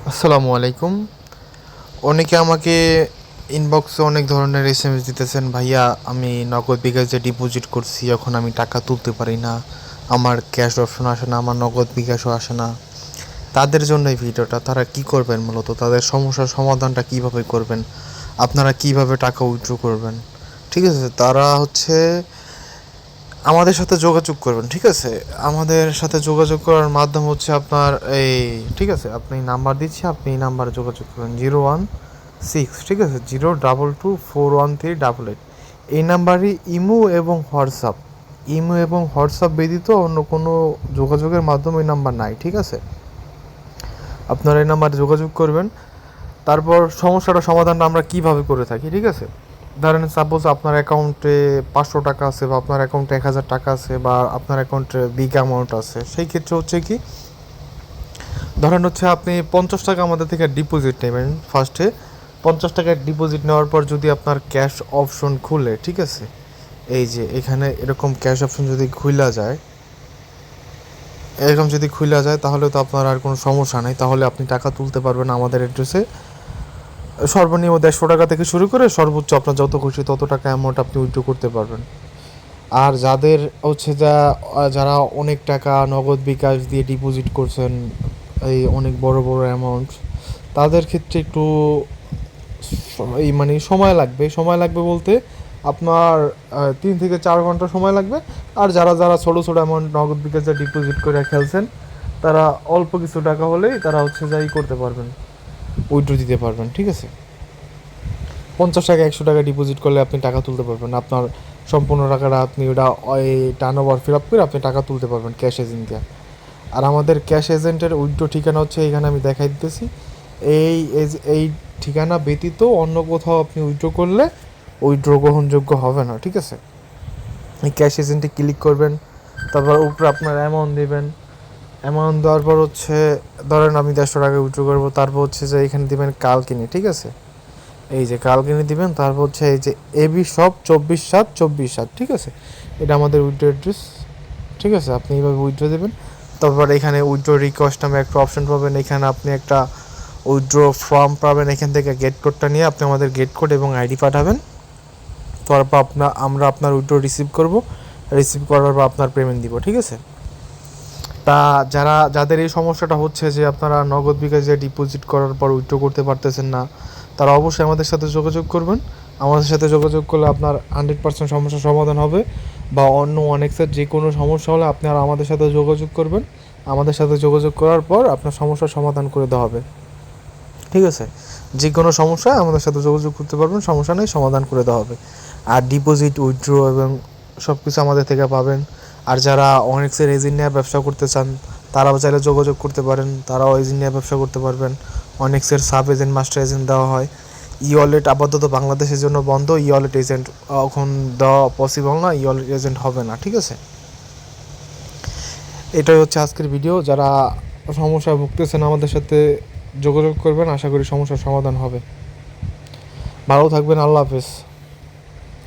আসসালামু আলাইকুম। অনেকে আমাকে ইনবক্সে অনেক ধরনের এসএমএস দিতেছেন, ভাইয়া আমি নগদ বিকাশে ডিপোজিট করছি, এখন আমি টাকা তুলতে পারি না, আমার ক্যাশ অপশন আসে না, আমার নগদ বিকাশও আসে না। তাদের জন্য এই ভিডিওটা। তারা কি করবেন, মূলত তাদের সমস্যার সমাধানটা কিভাবে করবেন, আপনারা কিভাবে টাকা উইথড্র করবেন, ঠিক আছে? তারা হচ্ছে আমাদের সাথে যোগাযোগ করবেন, ঠিক আছে? আমাদের সাথে যোগাযোগ করার মাধ্যম হচ্ছে আপনার এই, ঠিক আছে, আপনি নাম্বার দিচ্ছি, আপনি এই নাম্বারে যোগাযোগ করবেন 016, ঠিক আছে, 0224138। এই নাম্বারই ইমো এবং হোয়াটসঅ্যাপ ব্যতীত অন্য কোনো যোগাযোগের মাধ্যম এই নাম্বার নাই, ঠিক আছে? আপনারা এই নাম্বারে যোগাযোগ করবেন। তারপর সমস্যাটা সমাধানটা আমরা কিভাবে করে থাকি, ঠিক আছে? ধরেন সাপোজ আপনার অ্যাকাউন্টে 500 টাকা আছে, বা আপনার অ্যাকাউন্টে 1000 টাকা আছে, বা আপনার অ্যাকাউন্টে বিগ অ্যামাউন্ট আছে। সেই ক্ষেত্রে হচ্ছে কি, ধরেন হচ্ছে আপনি 50 টাকা আমাদের থেকে ডিপোজিট নেবেন ফার্স্টে। 50 টাকা ডিপোজিট নেওয়ার পর যদি আপনার ক্যাশ অপশন খুলে, ঠিক আছে, এই যে এখানে এরকম ক্যাশ অপশন যদি খুলে যায় তাহলে তো আপনার আর কোনো সমস্যা নেই, তাহলে আপনি টাকা তুলতে পারবেন আমাদের অ্যাড্রেসে। সর্বনিম্ন 150 টাকা থেকে শুরু করে সর্বোচ্চ আপনার যত খুশি তত টাকা অ্যামাউন্ট আপনি উইথড্র করতে পারবেন। আর যাদের হচ্ছে যারা অনেক টাকা নগদ বিকাশ দিয়ে ডিপোজিট করছেন, এই অনেক বড় বড় অ্যামাউন্ট, তাদের ক্ষেত্রে একটু এই মানে সময় লাগবে বলতে আপনার 3 থেকে 4 ঘন্টা সময় লাগবে। আর যারা যারা ছোটো ছোটো অ্যামাউন্ট নগদ বিকাশে ডিপোজিট করে খেলছেন, তারা অল্প কিছু টাকা হলেই তারা হচ্ছে যাই করতে পারবেন, উইথড্র দিতে পারবেন, ঠিক আছে? 50 টাকা 100 টাকা ডিপোজিট করলে আপনি টাকা তুলতে পারবেন, আপনার সম্পূর্ণ টাকাটা আপনি ওটা ওই টার্ন ওভার ফিল আপ করে আপনি টাকা তুলতে পারবেন ক্যাশ এজেন্ট দিয়ে। আর আমাদের ক্যাশ এজেন্টের উইথড্র ঠিকানা হচ্ছে এখানে আমি দেখাই দিতেছি। এই ঠিকানা ব্যতীত অন্য কোথাও আপনি উইথড্র করলে উইথড্র গ্রহণযোগ্য হবে না, ঠিক আছে? এই ক্যাশ এজেন্টে ক্লিক করবেন, তারপর উপরে আপনার অ্যামাউন্ট দেবেন। অ্যামাউন্ট দেওয়ার পর হচ্ছে ধরেন আমি 150 টাকা উইথড্র করবো, তারপর হচ্ছে যে এখানে দেবেন কালকিনি, ঠিক আছে? এই যে কালকিনি দিবেন, তারপর হচ্ছে এই যে এবি শপ 24/7/24/7, ঠিক আছে? এটা আমাদের উইথড্র অ্যাড্রেস, ঠিক আছে? আপনি এইভাবে উইথড্র দেবেন। তারপর এখানে উইথড্র রিকোয়েস্ট নামে একটা অপশন পাবেন, এখানে আপনি একটা উইথড্র ফর্ম পাবেন, এখান থেকে গেট কোডটা নিয়ে আপনি আমাদের গেট কোড এবং আইডি পাঠাবেন। তারপর আমরা আপনার উইথড্র রিসিভ করার পর আপনার পেমেন্ট দিব, ঠিক আছে? তা যাদের এই সমস্যাটা হচ্ছে যে আপনারা নগদ বিকাশে ডিপোজিট করার পর উইথড্র করতে পারতেছেন না, তারা অবশ্যই আমাদের সাথে যোগাযোগ করবেন। আমাদের সাথে যোগাযোগ করলে আপনার 100% সমস্যার সমাধান হবে। বা অন্য অনেকের যে কোনো সমস্যা হলে আপনারা আমাদের সাথে যোগাযোগ করবেন। আমাদের সাথে যোগাযোগ করার পর আপনার সমস্যার সমাধান করে দেওয়া হবে, ঠিক আছে? যে কোনো সমস্যা আমাদের সাথে যোগাযোগ করতে পারবেন, সমস্যা নেই, সমাধান করে দেওয়া হবে। আর ডিপোজিট, উইথড্র এবং সব কিছু আমাদের থেকে পাবেন। আর যারা অনেক্সের এজেন্ট নিয়ে ব্যবসা করতে চান, তারাও চাইলে যোগাযোগ করতে পারেন, তারাও এজেন্ট নিয়ে ব্যবসা করতে পারবেন। অনেক্সের সাব এজেন্ট, মাস্টার এজেন্ট দেওয়া হয়। ই ওয়ালেট আপাতত বাংলাদেশের জন্য বন্ধ, ই ওয়ালেট এজেন্ট এখন দেওয়া পসিবল না, ই ওয়ালেট এজেন্ট হবে না, ঠিক আছে? এটাই হচ্ছে আজকের ভিডিও। যারা সমস্যায় ভুগতেছেন আমাদের সাথে যোগাযোগ করবেন, আশা করি সমস্যার সমাধান হবে। ভালো থাকবেন, আল্লাহ হাফেজ।